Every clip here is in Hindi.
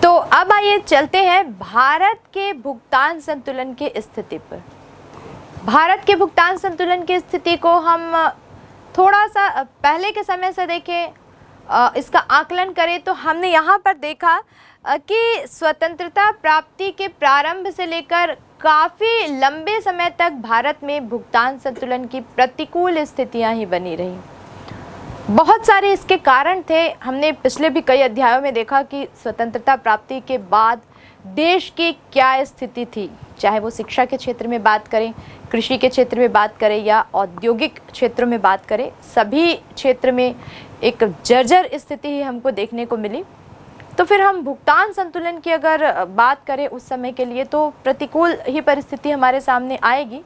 तो अब आइए चलते हैं भारत के भुगतान संतुलन की स्थिति पर। भारत के भुगतान संतुलन की स्थिति को हम थोड़ा सा पहले के समय से देखें, इसका आकलन करें तो हमने यहाँ पर देखा कि स्वतंत्रता प्राप्ति के प्रारंभ से लेकर काफ़ी लंबे समय तक भारत में भुगतान संतुलन की प्रतिकूल स्थितियाँ ही बनी रहीं। बहुत सारे इसके कारण थे। हमने पिछले भी कई अध्यायों में देखा कि स्वतंत्रता प्राप्ति के बाद देश की क्या स्थिति थी, चाहे वो शिक्षा के क्षेत्र में बात करें, कृषि के क्षेत्र में बात करें या औद्योगिक क्षेत्रों में बात करें, सभी क्षेत्र में एक जर्जर स्थिति ही हमको देखने को मिली। तो फिर हम भुगतान संतुलन की अगर बात करें उस समय के लिए तो प्रतिकूल ही परिस्थिति हमारे सामने आएगी।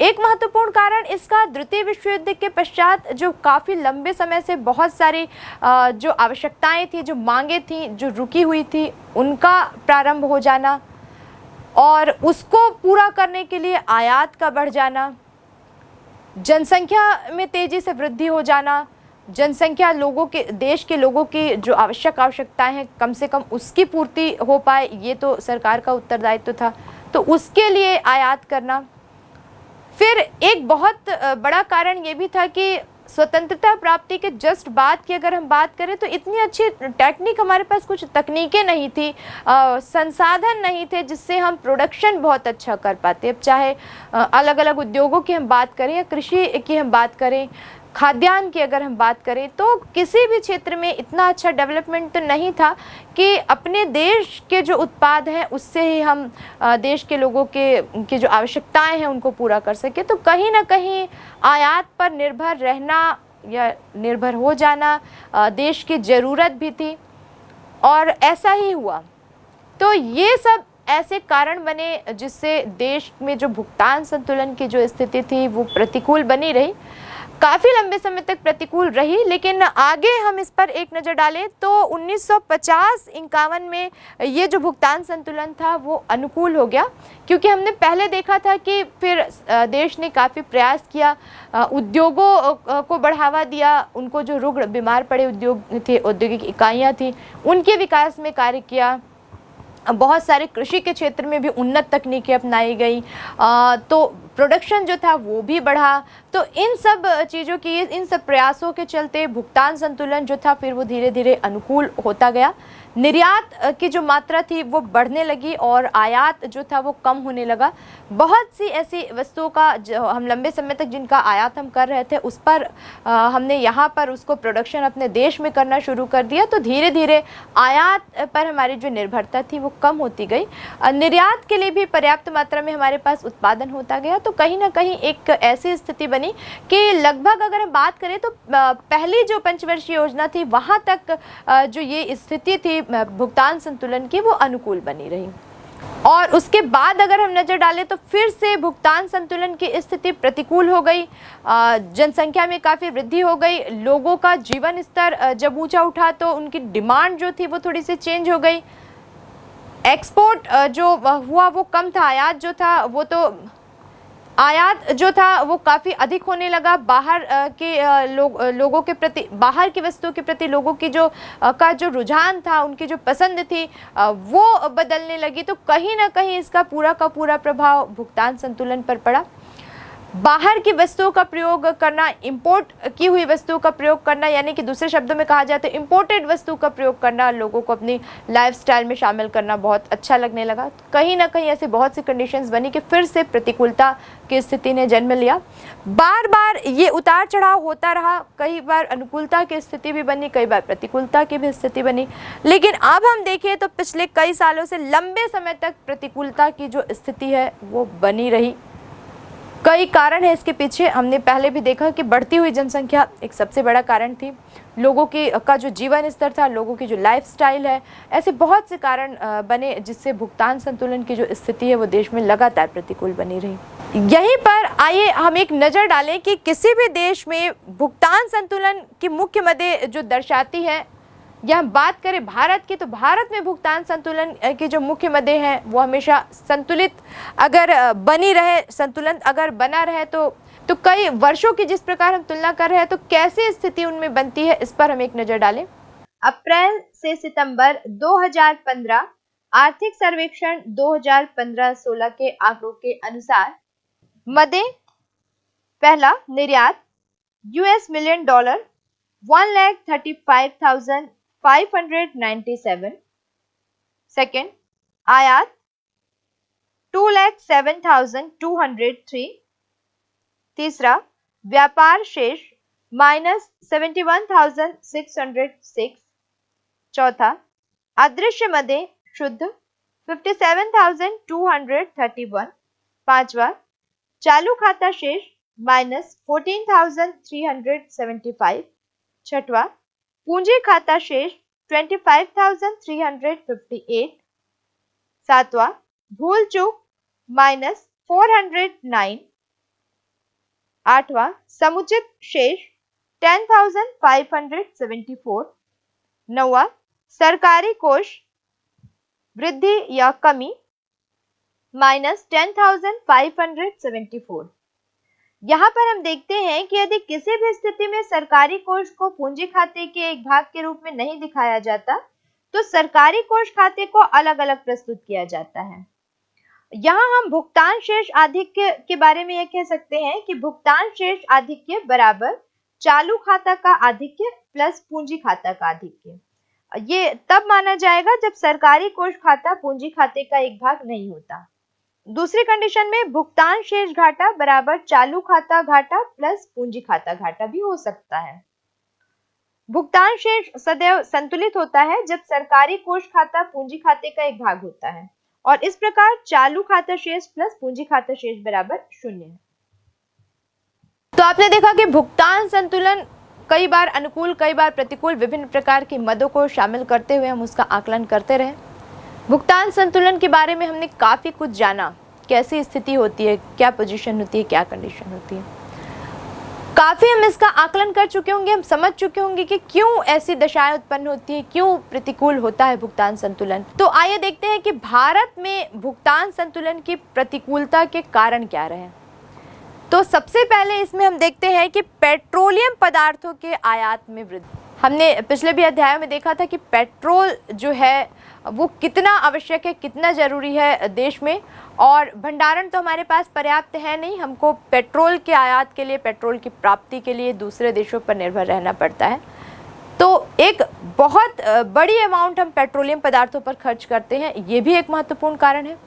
एक महत्वपूर्ण कारण इसका द्वितीय विश्व युद्ध के पश्चात जो काफ़ी लंबे समय से बहुत सारी जो आवश्यकताएं थी, जो मांगे थी, जो रुकी हुई थी, उनका प्रारंभ हो जाना और उसको पूरा करने के लिए आयात का बढ़ जाना, जनसंख्या में तेज़ी से वृद्धि हो जाना, जनसंख्या लोगों के, देश के लोगों की जो आवश्यकताएं हैं कम से कम उसकी पूर्ति हो पाए, ये तो सरकार का उत्तरदायित्व था, तो उसके लिए आयात करना। फिर एक बहुत बड़ा कारण ये भी था कि स्वतंत्रता प्राप्ति के जस्ट बाद की अगर हम बात करें तो इतनी अच्छी टेक्निक, हमारे पास कुछ तकनीकें नहीं थी, संसाधन नहीं थे जिससे हम प्रोडक्शन बहुत अच्छा कर पाते। अब चाहे अलग अलग उद्योगों की हम बात करें या कृषि की हम बात करें, खाद्यान्न की अगर हम बात करें, तो किसी भी क्षेत्र में इतना अच्छा डेवलपमेंट तो नहीं था कि अपने देश के जो उत्पाद हैं उससे ही हम देश के लोगों के की जो आवश्यकताएं हैं उनको पूरा कर सके। तो कहीं ना कहीं आयात पर निर्भर रहना या निर्भर हो जाना देश की ज़रूरत भी थी और ऐसा ही हुआ। तो ये सब ऐसे कारण बने जिससे देश में जो भुगतान संतुलन की जो स्थिति थी वो प्रतिकूल बनी रही, काफ़ी लंबे समय तक प्रतिकूल रही। लेकिन आगे हम इस पर एक नज़र डालें तो 1950-51 में ये जो भुगतान संतुलन था वो अनुकूल हो गया, क्योंकि हमने पहले देखा था कि फिर देश ने काफ़ी प्रयास किया, उद्योगों को बढ़ावा दिया, उनको जो रुग्ण बीमार पड़े उद्योग थे, औद्योगिक इकाइयाँ थी, उनके विकास में कार्य किया। बहुत सारे कृषि के क्षेत्र में भी उन्नत तकनीकें अपनाई गई, तो प्रोडक्शन जो था वो भी बढ़ा। तो इन सब चीज़ों की, इन सब प्रयासों के चलते भुगतान संतुलन जो था फिर वो धीरे धीरे अनुकूल होता गया। निर्यात की जो मात्रा थी वो बढ़ने लगी और आयात जो था वो कम होने लगा। बहुत सी ऐसी वस्तुओं का जो हम लंबे समय तक जिनका आयात हम कर रहे थे उस पर हमने यहाँ पर उसको प्रोडक्शन अपने देश में करना शुरू कर दिया। तो धीरे धीरे आयात पर हमारी जो निर्भरता थी वो कम होती गई। निर्यात के लिए भी पर्याप्त मात्रा में हमारे पास उत्पादन होता गया। तो कहीं ना कहीं एक ऐसी स्थिति बनी कि लगभग अगर हम बात करें तो पहली जो पंचवर्षीय योजना थी वहाँ तक जो ये स्थिति थी भुगतान संतुलन की वो अनुकूल बनी रही। और उसके बाद अगर हम नज़र डालें तो फिर से भुगतान संतुलन की स्थिति प्रतिकूल हो गई। जनसंख्या में काफ़ी वृद्धि हो गई, लोगों का जीवन स्तर जब ऊंचा उठा तो उनकी डिमांड जो थी वो थोड़ी सी चेंज हो गई। एक्सपोर्ट जो हुआ वो कम था, आयात जो था वो काफ़ी अधिक होने लगा। बाहर के लोगों के प्रति, बाहर की वस्तुओं के प्रति लोगों की जो रुझान था, उनकी जो पसंद थी वो बदलने लगी। तो कहीं ना कहीं इसका पूरा का पूरा प्रभाव भुगतान संतुलन पर पड़ा। बाहर की वस्तुओं का प्रयोग करना, इंपोर्ट की हुई वस्तुओं का प्रयोग करना, यानी कि दूसरे शब्दों में कहा जाए तो इंपोर्टेड वस्तु का प्रयोग करना लोगों को अपनी लाइफस्टाइल में शामिल करना बहुत अच्छा लगने लगा। कहीं ना कहीं ऐसी बहुत सी कंडीशंस बनी कि फिर से प्रतिकूलता की स्थिति ने जन्म लिया। बार बार ये उतार चढ़ाव होता रहा, कई बार अनुकूलता की स्थिति भी बनी, कई बार प्रतिकूलता की भी स्थिति बनी। लेकिन अब हम देखें तो पिछले कई सालों से लंबे समय तक प्रतिकूलता की जो स्थिति है वो बनी रही। कई कारण है इसके पीछे। हमने पहले भी देखा कि बढ़ती हुई जनसंख्या एक सबसे बड़ा कारण थी, लोगों की का जो जीवन स्तर था, लोगों की जो लाइफस्टाइल है, ऐसे बहुत से कारण बने जिससे भुगतान संतुलन की जो स्थिति है वो देश में लगातार प्रतिकूल बनी रही। यहीं पर आइए हम एक नज़र डालें कि किसी भी देश में भुगतान संतुलन की मुख्य मदें जो दर्शाती हैं, या हम बात करें भारत की तो भारत में भुगतान संतुलन की जो मुख्य मदें हैं वो हमेशा संतुलित अगर बनी रहे, संतुलन अगर बना रहे तो कई वर्षों की जिस प्रकार हम तुलना कर रहे हैं तो कैसी स्थिति उनमें बनती है, इस पर हम एक नज़र डालें। अप्रैल से सितंबर 2015 आर्थिक सर्वेक्षण 2015-16 के आंकड़ों के अनुसार मदे पहला निर्यात US मिलियन डॉलर 1,35,597। सेकेंड आयात 2,07,203। तीसरा व्यापार शेष -71,606। चौथा अदृश्य मदे शुद्ध 57,231। पांचवा चालू खाता शेष -14,375। छठवा पूंजी खाता शेष 25,358। सातवां भूल चूक -409। आठवां समुचित शेष 10,574। नौवां सरकारी कोष वृद्धि या कमी -10,574। यहाँ पर हम देखते हैं कि यदि किसी भी स्थिति में सरकारी कोष को पूंजी खाते के एक भाग के रूप में नहीं दिखाया जाता तो सरकारी कोष खाते को अलग अलग प्रस्तुत किया जाता है। यहाँ हम भुगतान शेष आधिक्य के बारे में यह कह सकते हैं कि भुगतान शेष आधिक्य बराबर चालू खाता का आधिक्य प्लस पूंजी खाता का आधिक्य। ये तब माना जाएगा जब सरकारी कोष खाता पूंजी खाते का एक भाग नहीं होता। दूसरी कंडीशन में भुगतान शेष घाटा बराबर चालू खाता घाटा प्लस पूंजी खाता घाटा भी हो सकता है। भुगतान शेष सदैव संतुलित होता है जब सरकारी कोष खाता पूंजी खाते का एक भाग होता है और इस प्रकार चालू खाता शेष प्लस पूंजी खाता शेष बराबर 0 है। तो आपने देखा कि भुगतान संतुलन कई बार अनुकूल कई बार प्रतिकूल विभिन्न प्रकार की मदों को शामिल करते हुए हम उसका आकलन करते रहे। भुगतान संतुलन के बारे में हमने काफी कुछ जाना, कैसी स्थिति होती है, क्या पोजीशन होती है, क्या कंडीशन होती है। काफी हम इसका आकलन कर चुके होंगे, हम समझ चुके होंगे कि क्यों ऐसी दशाएं उत्पन्न होती है, क्यों प्रतिकूल होता है भुगतान संतुलन। तो आइए देखते हैं कि भारत में भुगतान संतुलन की प्रतिकूलता के कारण क्या रहे। तो सबसे पहले इसमें हम देखते हैं कि पेट्रोलियम पदार्थों के आयात में वृद्धि। हमने पिछले भी अध्याय में देखा था कि पेट्रोल जो है वो कितना आवश्यक है, कितना ज़रूरी है देश में, और भंडारण तो हमारे पास पर्याप्त है नहीं। हमको पेट्रोल के आयात के लिए, पेट्रोल की प्राप्ति के लिए दूसरे देशों पर निर्भर रहना पड़ता है। तो एक बहुत बड़ी अमाउंट हम पेट्रोलियम पदार्थों पर खर्च करते हैं, ये भी एक महत्वपूर्ण कारण है।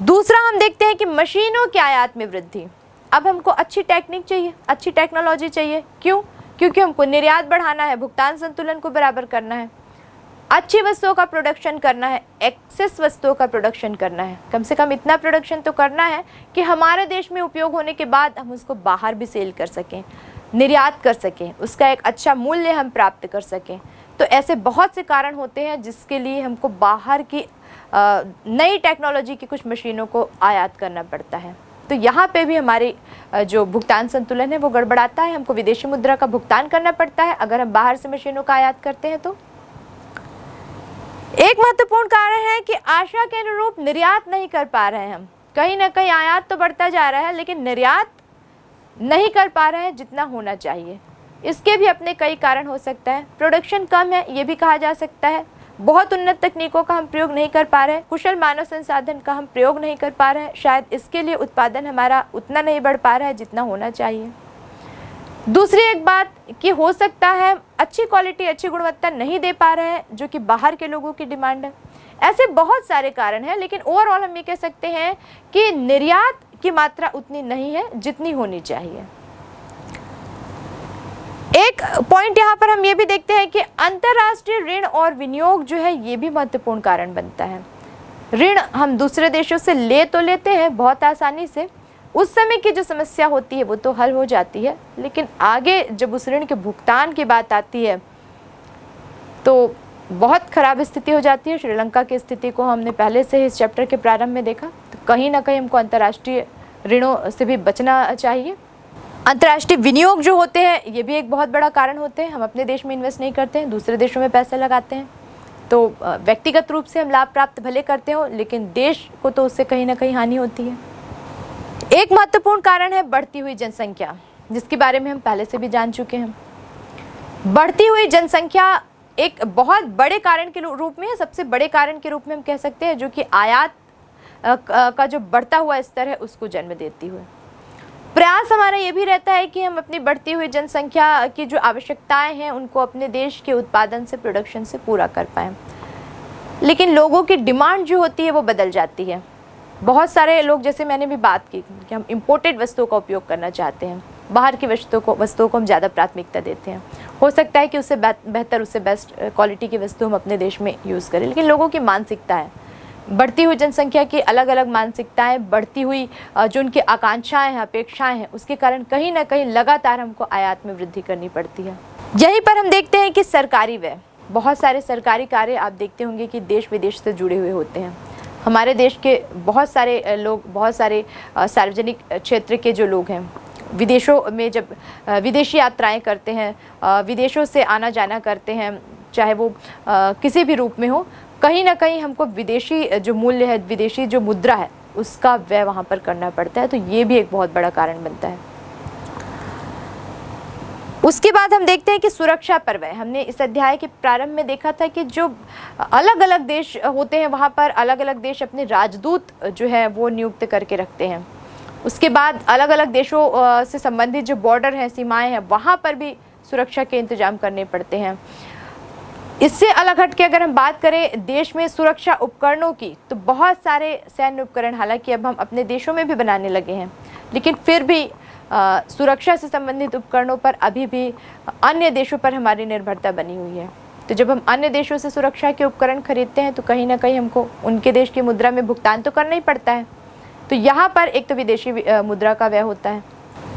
दूसरा हम देखते हैं कि मशीनों के आयात में वृद्धि। अब हमको अच्छी टेक्निक चाहिए, अच्छी टेक्नोलॉजी चाहिए। क्यों? क्योंकि हमको निर्यात बढ़ाना है, भुगतान संतुलन को बराबर करना है, अच्छी वस्तुओं का प्रोडक्शन करना है, एक्सेस वस्तुओं का प्रोडक्शन करना है। कम से कम इतना प्रोडक्शन तो करना है कि हमारे देश में उपयोग होने के बाद हम उसको बाहर भी सेल कर सकें, निर्यात कर सकें, उसका एक अच्छा मूल्य हम प्राप्त कर सकें। तो ऐसे बहुत से कारण होते हैं जिसके लिए हमको बाहर की नई टेक्नोलॉजी की कुछ मशीनों को आयात करना पड़ता है। तो यहाँ पे भी हमारी जो भुगतान संतुलन है वो गड़बड़ाता है। हमको विदेशी मुद्रा का भुगतान करना पड़ता है अगर हम बाहर से मशीनों का आयात करते हैं। तो एक महत्वपूर्ण कारण है कि आशा के अनुरूप निर्यात नहीं कर पा रहे हैं हम। कहीं ना कहीं आयात तो बढ़ता जा रहा है लेकिन निर्यात नहीं कर पा रहे हैं जितना होना चाहिए। इसके भी अपने कई कारण हो सकता है। प्रोडक्शन कम है, ये भी कहा जा सकता है। बहुत उन्नत तकनीकों का हम प्रयोग नहीं कर पा रहे हैं, कुशल मानव संसाधन का हम प्रयोग नहीं कर पा रहे हैं, शायद इसके लिए उत्पादन हमारा उतना नहीं बढ़ पा रहा है जितना होना चाहिए। दूसरी एक बात कि हो सकता है अच्छी क्वालिटी, अच्छी गुणवत्ता नहीं दे पा रहे हैं जो कि बाहर के लोगों की डिमांड है। ऐसे बहुत सारे कारण हैं, लेकिन ओवरऑल हम ये कह सकते हैं कि निर्यात की मात्रा उतनी नहीं है जितनी होनी चाहिए। एक पॉइंट यहाँ पर हम ये भी देखते हैं कि अंतर्राष्ट्रीय ऋण और विनियोग जो है ये भी महत्वपूर्ण कारण बनता है। ऋण हम दूसरे देशों से ले तो लेते हैं बहुत आसानी से, उस समय की जो समस्या होती है वो तो हल हो जाती है, लेकिन आगे जब उस ऋण के भुगतान की बात आती है तो बहुत खराब स्थिति हो जाती है। श्रीलंका की स्थिति को हमने पहले से ही इस चैप्टर के प्रारंभ में देखा। तो कहीं ना कहीं हमको अंतर्राष्ट्रीय ऋणों से भी बचना चाहिए। अंतर्राष्ट्रीय विनियोग जो होते हैं ये भी एक बहुत बड़ा कारण होते हैं। हम अपने देश में इन्वेस्ट नहीं करते हैं, दूसरे देशों में पैसा लगाते हैं। तो व्यक्तिगत रूप से हम लाभ प्राप्त भले करते हो, लेकिन देश को तो उससे कहीं ना कहीं हानि होती है। एक महत्वपूर्ण कारण है बढ़ती हुई जनसंख्या, जिसके बारे में हम पहले से भी जान चुके हैं। बढ़ती हुई जनसंख्या एक बहुत बड़े कारण के रूप में, सबसे बड़े कारण के रूप में हम कह सकते हैं, जो कि आयात का जो बढ़ता हुआ स्तर है उसको जन्म देती हुई। प्रयास हमारा ये भी रहता है कि हम अपनी बढ़ती हुई जनसंख्या की जो आवश्यकताएं हैं उनको अपने देश के उत्पादन से, प्रोडक्शन से पूरा कर पाएँ। लेकिन लोगों की डिमांड जो होती है वो बदल जाती है। बहुत सारे लोग, जैसे मैंने भी बात की कि हम इम्पोर्टेड वस्तुओं का उपयोग करना चाहते हैं, बाहर की वस्तुओं को हम ज़्यादा प्राथमिकता देते हैं। हो सकता है कि उससे बेहतर, उससे बेस्ट क्वालिटी की वस्तु हम अपने देश में यूज़ करें, लेकिन लोगों की मानसिकता है, बढ़ती हुई जनसंख्या की अलग अलग मानसिकताएं, बढ़ती हुई जो उनकी आकांक्षाएं हैं, अपेक्षाएं हैं, उसके कारण कहीं ना कहीं लगातार हमको आयात में वृद्धि करनी पड़ती है। यहीं पर हम देखते हैं कि सरकारी व्यय, बहुत सारे सरकारी कार्य आप देखते होंगे कि देश विदेश से जुड़े हुए होते हैं। हमारे देश के बहुत सारे लोग, बहुत सारे सार्वजनिक क्षेत्र के जो लोग हैं, विदेशों में जब विदेशी यात्राएं करते हैं, विदेशों से आना जाना करते हैं, चाहे वो किसी भी रूप में हो, कहीं ना कहीं हमको विदेशी जो मूल्य है, विदेशी जो मुद्रा है, उसका व्यय वहाँ पर करना पड़ता है। तो ये भी एक बहुत बड़ा कारण बनता है। उसके बाद हम देखते हैं कि सुरक्षा पर व्यय। हमने इस अध्याय के प्रारंभ में देखा था कि जो अलग अलग देश होते हैं वहाँ पर अलग अलग देश अपने राजदूत जो है वो नियुक्त करके रखते हैं। उसके बाद अलग अलग देशों से संबंधित जो बॉर्डर हैं, सीमाएं हैं, वहाँ पर भी सुरक्षा के इंतजाम करने पड़ते हैं। इससे अलग हट के अगर हम बात करें देश में सुरक्षा उपकरणों की, तो बहुत सारे सैन्य उपकरण हालांकि अब हम अपने देशों में भी बनाने लगे हैं, लेकिन फिर भी सुरक्षा से संबंधित उपकरणों पर अभी भी अन्य देशों पर हमारी निर्भरता बनी हुई है। तो जब हम अन्य देशों से सुरक्षा के उपकरण खरीदते हैं तो कहीं ना कहीं हमको उनके देश की मुद्रा में भुगतान तो करना ही पड़ता है। तो यहाँ पर एक तो विदेशी मुद्रा का व्यय होता है।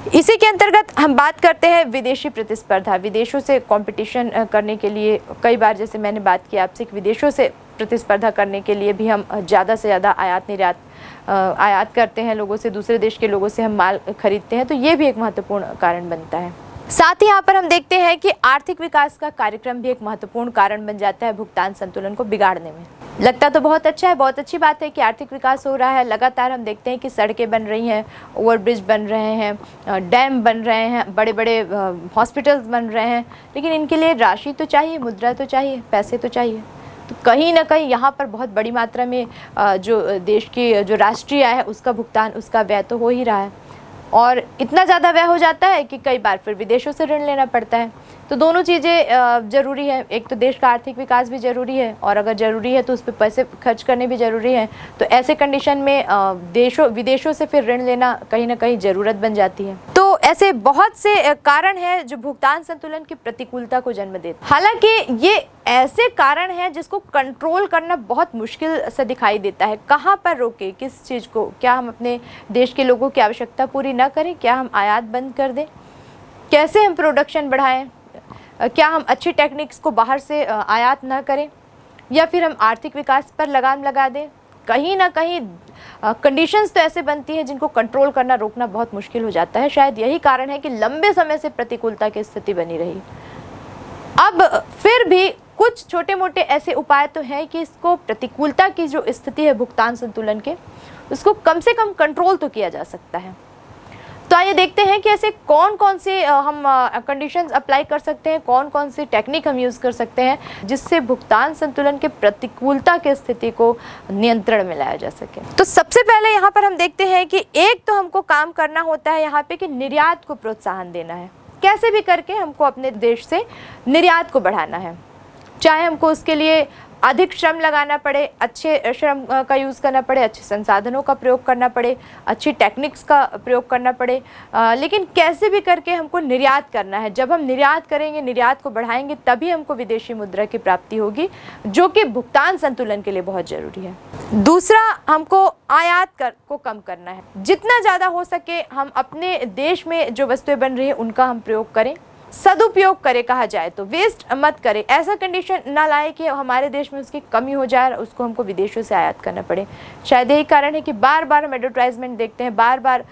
इसी के अंतर्गत हम बात करते हैं विदेशी प्रतिस्पर्धा। विदेशों से कंपटीशन करने के लिए कई बार, जैसे मैंने बात की आपसे, विदेशों से प्रतिस्पर्धा करने के लिए भी हम ज़्यादा से ज़्यादा आयात करते हैं, लोगों से, दूसरे देश के लोगों से हम माल खरीदते हैं। तो ये भी एक महत्वपूर्ण कारण बनता है। साथ ही यहाँ पर हम देखते हैं कि आर्थिक विकास का कार्यक्रम भी एक महत्वपूर्ण कारण बन जाता है भुगतान संतुलन को बिगाड़ने में। लगता तो बहुत अच्छा है, बहुत अच्छी बात है कि आर्थिक विकास हो रहा है। लगातार हम देखते हैं कि सड़कें बन रही हैं, ओवरब्रिज बन रहे हैं, डैम बन रहे हैं, बड़े बड़े हॉस्पिटल्स बन रहे हैं, लेकिन इनके लिए राशि तो चाहिए, मुद्रा तो चाहिए, पैसे तो चाहिए। तो कहीं ना कहीं यहाँ पर बहुत बड़ी मात्रा में जो देश की जो राष्ट्रीय आय है उसका भुगतान, उसका व्यय तो हो ही रहा है, और इतना ज़्यादा व्यय हो जाता है कि कई बार फिर विदेशों से ऋण लेना पड़ता है। तो दोनों चीज़ें ज़रूरी है। एक तो देश का आर्थिक विकास भी ज़रूरी है, और अगर ज़रूरी है तो उस पर पैसे खर्च करने भी ज़रूरी है। तो ऐसे कंडीशन में विदेशों से फिर ऋण लेना कहीं ना कहीं ज़रूरत बन जाती है। तो ऐसे बहुत से कारण हैं जो भुगतान संतुलन की प्रतिकूलता को जन्म देते हैं। हालांकि ये ऐसे कारण हैं जिसको कंट्रोल करना बहुत मुश्किल सा दिखाई देता है। कहाँ पर रोके, किस चीज़ को? क्या हम अपने देश के लोगों की आवश्यकता पूरी ना करें? क्या हम आयात बंद कर दें? कैसे हम प्रोडक्शन बढ़ाएं? क्या हम अच्छी टेक्निक्स को बाहर से आयात ना करें, या फिर हम आर्थिक विकास पर लगाम लगा दें? कहीं ना कहीं कंडीशंस तो ऐसे बनती हैं जिनको कंट्रोल करना, रोकना बहुत मुश्किल हो जाता है। शायद यही कारण है कि लंबे समय से प्रतिकूलता की स्थिति बनी रही। अब फिर भी कुछ छोटे मोटे ऐसे उपाय तो हैं कि इसको, प्रतिकूलता की जो स्थिति है भुगतान संतुलन के, उसको कम से कम कंट्रोल तो किया जा सकता है। तो आइए देखते हैं कि ऐसे कौन कौन से हम कंडीशंस अप्लाई कर सकते हैं, कौन कौन सी टेक्निक हम यूज़ कर सकते हैं जिससे भुगतान संतुलन के प्रतिकूलता की स्थिति को नियंत्रण में लाया जा सके। तो सबसे पहले यहाँ पर हम देखते हैं कि एक तो हमको काम करना होता है यहाँ पे कि निर्यात को प्रोत्साहन देना है। कैसे भी करके हमको अपने देश से निर्यात को बढ़ाना है, चाहे हमको उसके लिए अधिक श्रम लगाना पड़े, अच्छे श्रम का यूज़ करना पड़े, अच्छे संसाधनों का प्रयोग करना पड़े, अच्छी टेक्निक्स का प्रयोग करना पड़े, लेकिन कैसे भी करके हमको निर्यात करना है। जब हम निर्यात करेंगे, निर्यात को बढ़ाएंगे, तभी हमको विदेशी मुद्रा की प्राप्ति होगी, जो कि भुगतान संतुलन के लिए बहुत ज़रूरी है। दूसरा, हमको आयात को कम करना है। जितना ज़्यादा हो सके हम अपने देश में जो वस्तुएं बन रही हैं उनका हम प्रयोग करें, सदुपयोग करें, कहा जाए तो वेस्ट मत करें। ऐसा कंडीशन ना लाए कि हमारे देश में उसकी कमी हो जाए और उसको हमको विदेशों से आयात करना पड़े। शायद यही कारण है कि बार बार हम एडवर्टाइजमेंट देखते हैं, बार बार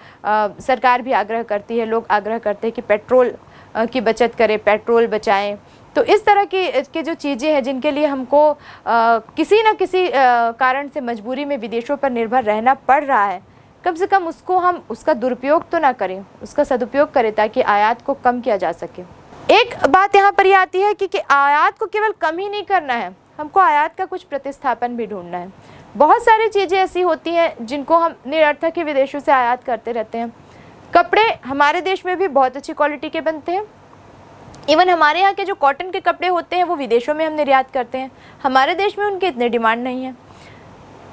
सरकार भी आग्रह करती है, लोग आग्रह करते हैं कि पेट्रोल की बचत करें, पेट्रोल बचाएं। तो इस तरह की जो चीज़ें हैं जिनके लिए हमको किसी न किसी कारण से मजबूरी में विदेशों पर निर्भर रहना पड़ रहा है, कम से कम उसको हम उसका दुरुपयोग तो ना करें, उसका सदुपयोग करें ताकि आयात को कम किया जा सके। एक बात यहाँ पर ये आती है कि आयात को केवल कम ही नहीं करना है, हमको आयात का कुछ प्रतिस्थापन भी ढूंढना है। बहुत सारी चीज़ें ऐसी होती हैं जिनको हम निरर्थक ही विदेशों से आयात करते रहते हैं। कपड़े हमारे देश में भी बहुत अच्छी क्वालिटी के बनते हैं। इवन हमारे यहाँ के जो कॉटन के कपड़े होते हैं वो विदेशों में हम निर्यात करते हैं, हमारे देश में उनके इतने डिमांड नहीं है।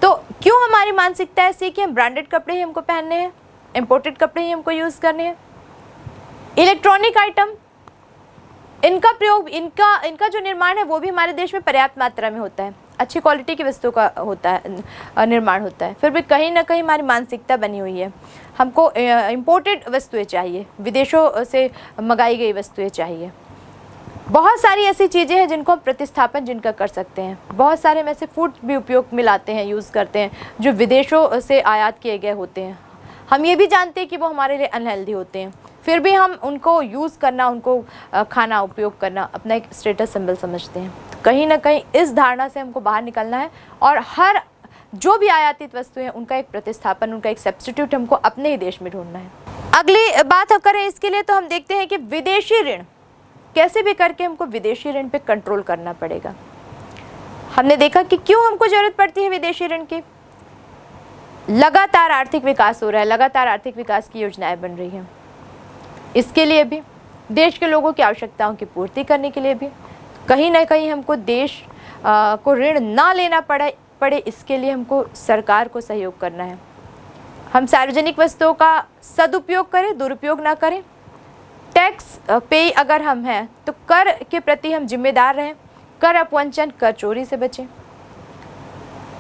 तो क्यों हमारी मानसिकता ऐसी कि हम ब्रांडेड कपड़े ही हमको पहनने हैं, इम्पोर्टेड कपड़े ही हमको यूज़ करने हैं। इलेक्ट्रॉनिक आइटम, इनका प्रयोग, इनका जो निर्माण है वो भी हमारे देश में पर्याप्त मात्रा में होता है, अच्छी क्वालिटी की वस्तुओं का होता है, निर्माण होता है। फिर भी कहीं ना कहीं हमारी मानसिकता बनी हुई है, हमको इम्पोर्टेड वस्तुएं चाहिए, विदेशों से मंगाई गई वस्तुएं चाहिए। बहुत सारी ऐसी चीज़ें हैं जिनको हम प्रतिस्थापन जिनका कर सकते हैं। बहुत सारे में से फूड भी उपयोग में लाते हैं, यूज़ करते हैं, जो विदेशों से आयात किए गए होते हैं। हम ये भी जानते हैं कि वो हमारे लिए अनहेल्दी होते हैं, फिर भी हम उनको यूज़ करना, उनको खाना, उपयोग करना अपना एक स्टेटस सिंबल समझते हैं। तो कहीं ना कहीं इस धारणा से हमको बाहर निकलना है और हर जो भी आयातित वस्तु हैं उनका एक प्रतिस्थापन, उनका एक सब्स्टिट्यूट हमको अपने ही देश में ढूंढना है। अगली बात हम करें इसके लिए तो हम देखते हैं कि विदेशी ऋण, कैसे भी करके हमको विदेशी ऋण पे कंट्रोल करना पड़ेगा। हमने देखा कि क्यों हमको ज़रूरत पड़ती है विदेशी ऋण की। लगातार आर्थिक विकास हो रहा है, लगातार आर्थिक विकास की योजनाएं बन रही हैं, इसके लिए भी देश के लोगों की आवश्यकताओं की पूर्ति करने के लिए भी कहीं ना कहीं हमको देश को ऋण ना लेना पड़े, इसके लिए हमको सरकार को सहयोग करना है। हम सार्वजनिक वस्तुओं का सदुपयोग करें, दुरुपयोग ना करें। टैक्स पे अगर हम हैं तो कर के प्रति हम जिम्मेदार रहें, कर अपवंचन, कर चोरी से बचें।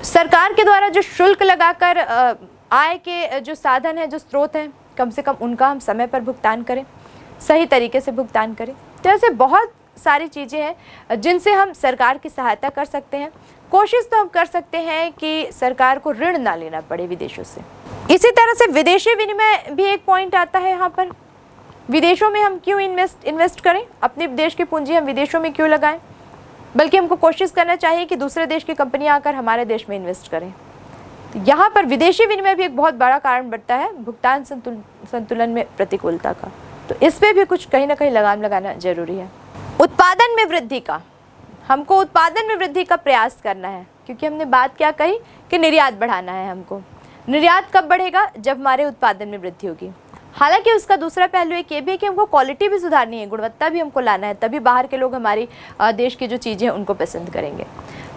सरकार के द्वारा जो शुल्क लगाकर आय के जो साधन है, जो स्रोत हैं, कम से कम उनका हम समय पर भुगतान करें, सही तरीके से भुगतान करें। तो ऐसे बहुत सारी चीज़ें हैं जिनसे हम सरकार की सहायता कर सकते हैं। कोशिश तो हम कर सकते हैं कि सरकार को ऋण ना लेना पड़े विदेशों से। इसी तरह से विदेशी विनिमय भी एक पॉइंट आता है यहाँ पर। विदेशों में हम क्यों इन्वेस्ट करें, अपने देश की पूंजी हम विदेशों में क्यों लगाएं, बल्कि हमको कोशिश करना चाहिए कि दूसरे देश की कंपनियां आकर हमारे देश में इन्वेस्ट करें। तो यहाँ पर विदेशी विनिमय भी एक बहुत बड़ा कारण बनता है भुगतान संतुलन में प्रतिकूलता का। तो इस पर भी कुछ कहीं ना कहीं लगाम लगाना जरूरी है। उत्पादन में वृद्धि का, हमको उत्पादन में वृद्धि का प्रयास करना है, क्योंकि हमने बात क्या कही कि निर्यात बढ़ाना है हमको। निर्यात कब बढ़ेगा, जब हमारे उत्पादन में वृद्धि होगी। हालांकि उसका दूसरा पहलू एक ये भी है कि हमको क्वालिटी भी सुधारनी है, गुणवत्ता भी हमको लाना है, तभी बाहर के लोग हमारी देश की जो चीज़ें हैं उनको पसंद करेंगे।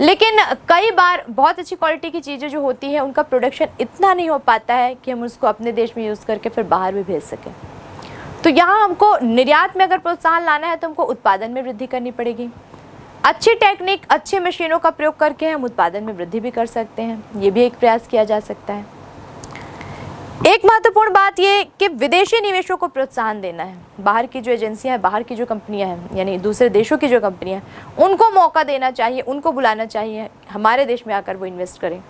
लेकिन कई बार बहुत अच्छी क्वालिटी की चीज़ें जो होती हैं उनका प्रोडक्शन इतना नहीं हो पाता है कि हम उसको अपने देश में यूज़ करके फिर बाहर भी भेज सकें। तो यहाँ हमको निर्यात में अगर प्रोत्साहन लाना है तो हमको उत्पादन में वृद्धि करनी पड़ेगी। अच्छी टेक्निक, अच्छी मशीनों का प्रयोग करके हम उत्पादन में वृद्धि भी कर सकते हैं, ये भी एक प्रयास किया जा सकता है। एक महत्वपूर्ण बात ये कि विदेशी निवेशों को प्रोत्साहन देना है। बाहर की जो एजेंसियां हैं, बाहर की जो कंपनियां हैं, यानी दूसरे देशों की जो कंपनियां हैं, उनको मौका देना चाहिए, उनको बुलाना चाहिए हमारे देश में आकर वो इन्वेस्ट करें।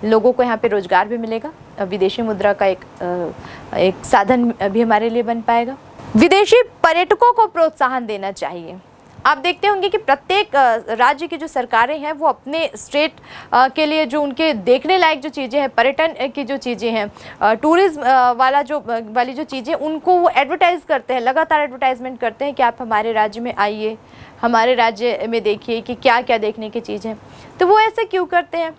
लोगों को यहाँ पे रोजगार भी मिलेगा, विदेशी मुद्रा का एक साधन भी हमारे लिए बन पाएगा। विदेशी पर्यटकों को प्रोत्साहन देना चाहिए। आप देखते होंगे कि प्रत्येक राज्य की जो सरकारें हैं वो अपने स्टेट के लिए जो उनके देखने लायक जो चीज़ें हैं, पर्यटन की जो चीज़ें हैं, टूरिज्म वाली जो चीज़ें, उनको वो एडवर्टाइज़ करते हैं, लगातार एडवर्टाइजमेंट करते हैं कि आप हमारे राज्य में आइए, हमारे राज्य में देखिए कि क्या क्या देखने की चीज़ है। तो वो ऐसे क्यों करते हैं?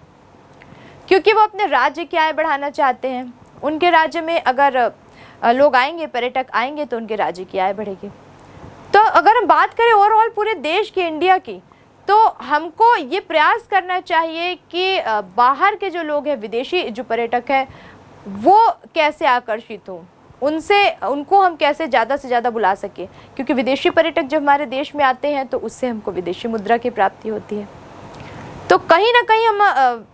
क्योंकि वो अपने राज्य की आय बढ़ाना चाहते हैं। उनके राज्य में अगर लोग आएंगे, पर्यटक आएंगे, तो उनके राज्य की आय बढ़ेगी। तो अगर हम बात करें ओवरऑल पूरे देश की, इंडिया की, तो हमको ये प्रयास करना चाहिए कि बाहर के जो लोग हैं, विदेशी जो पर्यटक हैं, वो कैसे आकर्षित हों, उनको हम कैसे ज़्यादा से ज़्यादा बुला सकें। क्योंकि विदेशी पर्यटक जब हमारे देश में आते हैं तो उससे हमको विदेशी मुद्रा की प्राप्ति होती है। तो कहीं ना कहीं हम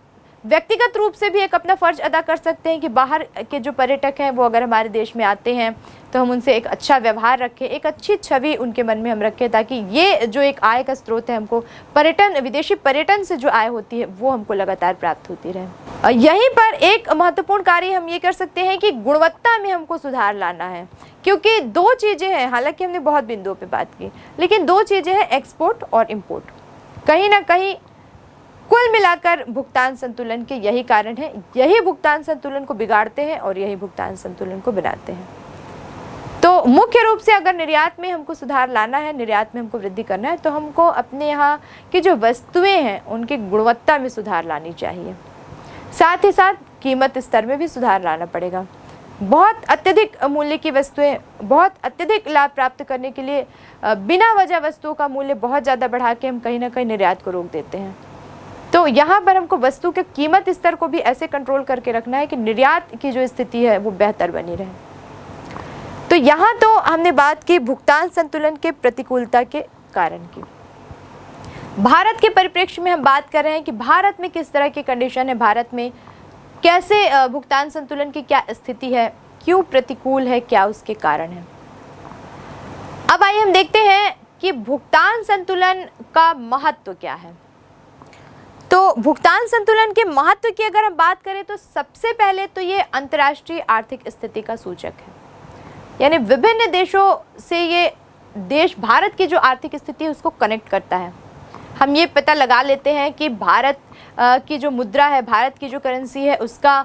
व्यक्तिगत रूप से भी एक अपना फ़र्ज अदा कर सकते हैं कि बाहर के जो पर्यटक हैं वो अगर हमारे देश में आते हैं तो हम उनसे एक अच्छा व्यवहार रखें, एक अच्छी छवि उनके मन में हम रखें, ताकि ये जो एक आय का स्रोत है, हमको पर्यटन, विदेशी पर्यटन से जो आय होती है वो हमको लगातार प्राप्त होती रहे। यहीं पर एक महत्वपूर्ण कार्य हम ये कर सकते हैं कि गुणवत्ता में हमको सुधार लाना है। क्योंकि दो चीज़ें हैं, हालांकि हमने बहुत बिंदुओं पर बात की, लेकिन दो चीज़ें हैं, एक्सपोर्ट और इम्पोर्ट। कहीं ना कहीं कुल मिलाकर भुगतान संतुलन के यही कारण है, यही भुगतान संतुलन को बिगाड़ते हैं और यही भुगतान संतुलन को बनाते हैं। तो मुख्य रूप से अगर निर्यात में हमको सुधार लाना है, निर्यात में हमको वृद्धि करना है, तो हमको अपने यहाँ की जो वस्तुएं हैं उनकी गुणवत्ता में सुधार लानी चाहिए। साथ ही साथ कीमत स्तर में भी सुधार लाना पड़ेगा। बहुत अत्यधिक मूल्य की वस्तुएं, बहुत अत्यधिक लाभ प्राप्त करने के लिए बिना वजह वस्तुओं का मूल्य बहुत ज़्यादा बढ़ा के हम कहीं ना कहीं निर्यात को रोक देते हैं। तो यहाँ पर हमको वस्तु के कीमत स्तर को भी ऐसे कंट्रोल करके रखना है कि निर्यात की जो स्थिति है वो बेहतर बनी रहे। तो यहाँ तो हमने बात की भुगतान संतुलन के प्रतिकूलता के कारण की। भारत के परिप्रेक्ष्य में हम बात कर रहे हैं कि भारत में किस तरह की कंडीशन है, भारत में कैसे भुगतान संतुलन की क्या स्थिति है, क्यों प्रतिकूल है, क्या उसके कारण है। अब आइए हम देखते हैं कि भुगतान संतुलन का महत्व क्या है। तो भुगतान संतुलन के महत्व की अगर हम बात करें तो सबसे पहले तो ये अंतर्राष्ट्रीय आर्थिक स्थिति का सूचक है, यानी विभिन्न देशों से ये देश भारत की जो आर्थिक स्थिति है उसको कनेक्ट करता है। हम ये पता लगा लेते हैं कि भारत की जो मुद्रा है, भारत की जो करेंसी है, उसका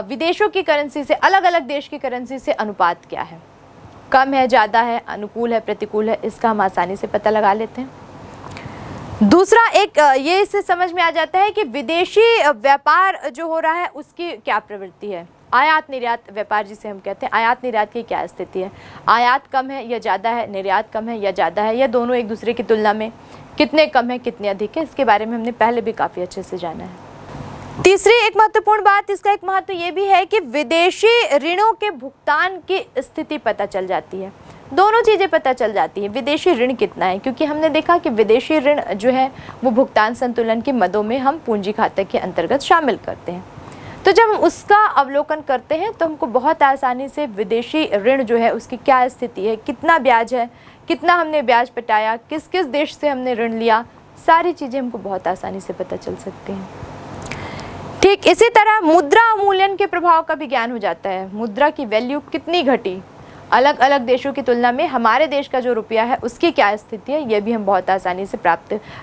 विदेशों की करेंसी से, अलग अलग देश की करेंसी से अनुपात क्या है, कम है, ज़्यादा है, अनुकूल है, प्रतिकूल है, इसका हम आसानी से पता लगा लेते हैं। दूसरा एक ये इससे समझ में आ जाता है कि विदेशी व्यापार जो हो रहा है उसकी क्या प्रवृत्ति है, आयात निर्यात व्यापार जिसे हम कहते हैं, आयात निर्यात की क्या स्थिति है, आयात कम है या ज़्यादा है, निर्यात कम है या ज़्यादा है, या दोनों एक दूसरे की तुलना में कितने कम है कितने अधिक है, इसके बारे में हमने पहले भी काफ़ी अच्छे से जाना है। तीसरी एक महत्वपूर्ण बात, इसका एक महत्व ये भी है कि विदेशी ऋणों के भुगतान की स्थिति पता चल जाती है। दोनों चीज़ें पता चल जाती है, विदेशी ऋण कितना है, क्योंकि हमने देखा कि विदेशी ऋण जो है वो भुगतान संतुलन की मदों में हम पूंजी खाते के अंतर्गत शामिल करते हैं। तो जब हम उसका अवलोकन करते हैं तो हमको बहुत आसानी से विदेशी ऋण जो है उसकी क्या स्थिति है, कितना ब्याज है, कितना हमने ब्याज पटाया, किस किस देश से हमने ऋण लिया, सारी चीज़ें हमको बहुत आसानी से पता चल सकती हैं। ठीक इसी तरह मुद्रा अवमूल्यन के प्रभाव का भी ज्ञान हो जाता है। मुद्रा की वैल्यू कितनी घटी, अलग अलग देशों की तुलना में हमारे देश का जो रुपया है उसकी क्या स्थिति है, ये भी हम बहुत आसानी से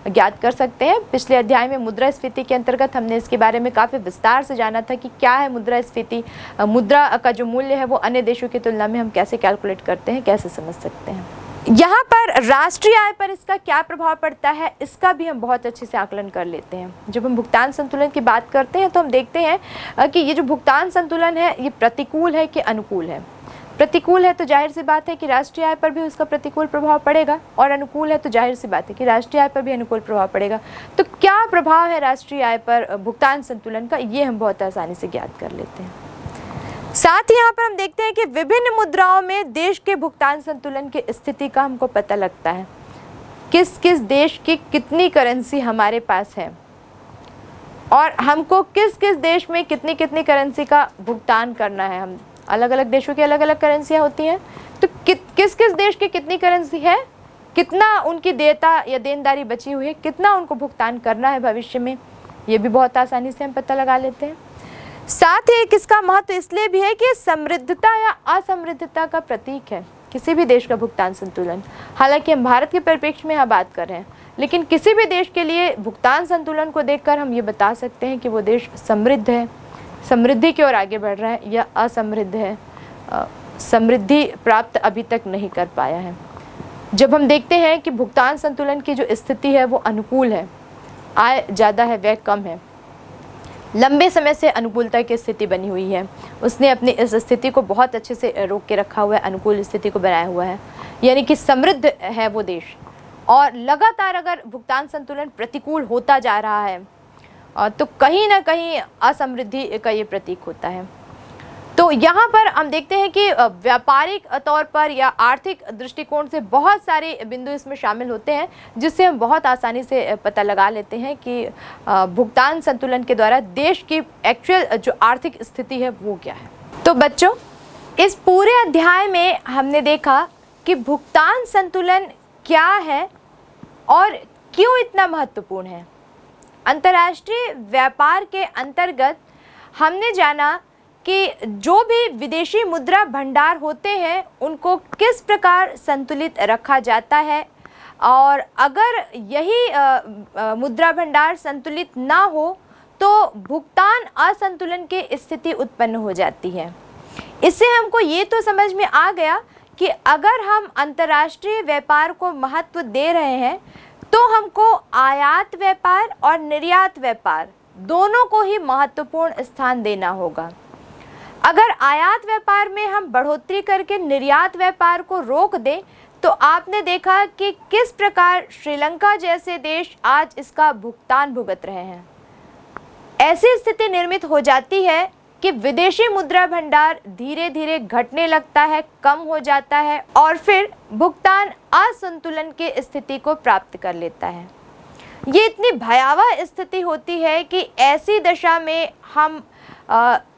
ज्ञात कर सकते हैं। पिछले अध्याय में मुद्रास्फीति के अंतर्गत हमने इसके बारे में काफ़ी विस्तार से जाना था कि क्या है मुद्रास्फीति, मुद्रा का जो मूल्य है वो अन्य देशों की तुलना में हम कैसे कैलकुलेट करते हैं, कैसे समझ सकते हैं। यहाँ पर राष्ट्रीय आय पर इसका क्या प्रभाव पड़ता है, इसका भी हम बहुत अच्छे से आकलन कर लेते हैं। जब हम भुगतान संतुलन की बात करते हैं तो हम देखते हैं कि ये जो भुगतान संतुलन है ये प्रतिकूल है कि अनुकूल है। प्रतिकूल है तो जाहिर सी बात है कि राष्ट्रीय आय पर भी उसका प्रतिकूल प्रभाव पड़ेगा, और अनुकूल है तो जाहिर सी बात है कि राष्ट्रीय आय पर भी अनुकूल प्रभाव पड़ेगा। तो क्या प्रभाव है राष्ट्रीय आय पर भुगतान संतुलन का, ये हम बहुत आसानी से ज्ञात कर लेते हैं। साथ ही यहाँ पर हम देखते हैं कि विभिन्न मुद्राओं में देश के भुगतान संतुलन की स्थिति का हमको पता लगता है, किस किस देश की कितनी करेंसी हमारे पास है और हमको किस किस देश में कितनी कितनी करेंसी का भुगतान करना है। हम अलग अलग देशों की अलग अलग करेंसियाँ होती हैं, तो किस किस देश की कितनी करेंसी है, कितना उनकी देयता या देनदारी बची हुई है, कितना उनको भुगतान करना है भविष्य में, ये भी बहुत आसानी से हम पता लगा लेते हैं। साथ ही किसका महत्व इसलिए भी है कि समृद्धता या असमृद्धता का प्रतीक है किसी भी देश का भुगतान संतुलन। हालांकि हम भारत के परिप्रेक्ष्य में यहाँ बात कर रहे हैं, लेकिन किसी भी देश के लिए भुगतान संतुलन को देखकर हम ये बता सकते हैं कि वो देश समृद्ध है, समृद्धि की ओर आगे बढ़ रहा है, या असमृद्ध है, समृद्धि प्राप्त अभी तक नहीं कर पाया है। जब हम देखते हैं कि भुगतान संतुलन की जो स्थिति है वो अनुकूल है, आय ज़्यादा है, व्यय कम है, लंबे समय से अनुकूलता की स्थिति बनी हुई है, उसने अपनी इस स्थिति को बहुत अच्छे से रोक के रखा हुआ है, अनुकूल स्थिति को बनाया हुआ है, यानी कि समृद्ध है वो देश। और लगातार अगर भुगतान संतुलन प्रतिकूल होता जा रहा है तो कहीं ना कहीं असमृद्धि का ये प्रतीक होता है। तो यहाँ पर हम देखते हैं कि व्यापारिक तौर पर या आर्थिक दृष्टिकोण से बहुत सारे बिंदु इसमें शामिल होते हैं, जिससे हम बहुत आसानी से पता लगा लेते हैं कि भुगतान संतुलन के द्वारा देश की एक्चुअल जो आर्थिक स्थिति है वो क्या है। तो बच्चों, इस पूरे अध्याय में हमने देखा कि भुगतान संतुलन क्या है और क्यों इतना महत्वपूर्ण है। अंतर्राष्ट्रीय व्यापार के अंतर्गत हमने जाना कि जो भी विदेशी मुद्रा भंडार होते हैं उनको किस प्रकार संतुलित रखा जाता है, और अगर यही मुद्रा भंडार संतुलित ना हो तो भुगतान असंतुलन की स्थिति उत्पन्न हो जाती है। इससे हमको ये तो समझ में आ गया कि अगर हम अंतर्राष्ट्रीय व्यापार को महत्व दे रहे हैं तो हमको आयात व्यापार और निर्यात व्यापार दोनों को ही महत्वपूर्ण स्थान देना होगा। अगर आयात व्यापार में हम बढ़ोतरी करके निर्यात व्यापार को रोक दें तो आपने देखा कि किस प्रकार श्रीलंका जैसे देश आज इसका भुगतान भुगत रहे हैं। ऐसी स्थिति निर्मित हो जाती है कि विदेशी मुद्रा भंडार धीरे धीरे घटने लगता है, कम हो जाता है और फिर भुगतान असंतुलन की स्थिति को प्राप्त कर लेता है। ये इतनी भयावह स्थिति होती है कि ऐसी दशा में हम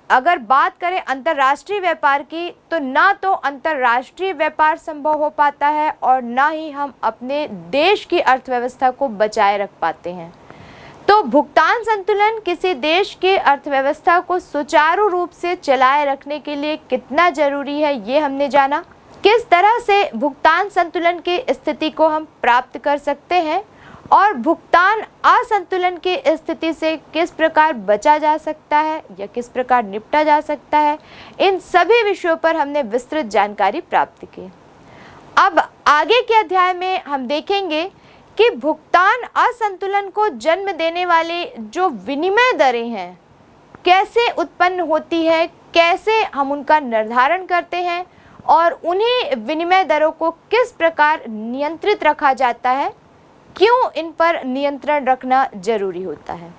अगर बात करें अंतर्राष्ट्रीय व्यापार की तो ना तो अंतर्राष्ट्रीय व्यापार संभव हो पाता है और ना ही हम अपने देश की अर्थव्यवस्था को बचाए रख पाते हैं। तो भुगतान संतुलन किसी देश की अर्थव्यवस्था को सुचारू रूप से चलाए रखने के लिए कितना जरूरी है, ये हमने जाना। किस तरह से भुगतान संतुलन की स्थिति को हम प्राप्त कर सकते हैं और भुगतान असंतुलन की स्थिति से किस प्रकार बचा जा सकता है या किस प्रकार निपटा जा सकता है, इन सभी विषयों पर हमने विस्तृत जानकारी प्राप्त की। अब आगे के अध्याय में हम देखेंगे कि भुगतान असंतुलन को जन्म देने वाले जो विनिमय दरें हैं कैसे उत्पन्न होती है, कैसे हम उनका निर्धारण करते हैं और उन्हीं विनिमय दरों को किस प्रकार नियंत्रित रखा जाता है, क्यों इन पर नियंत्रण रखना जरूरी होता है।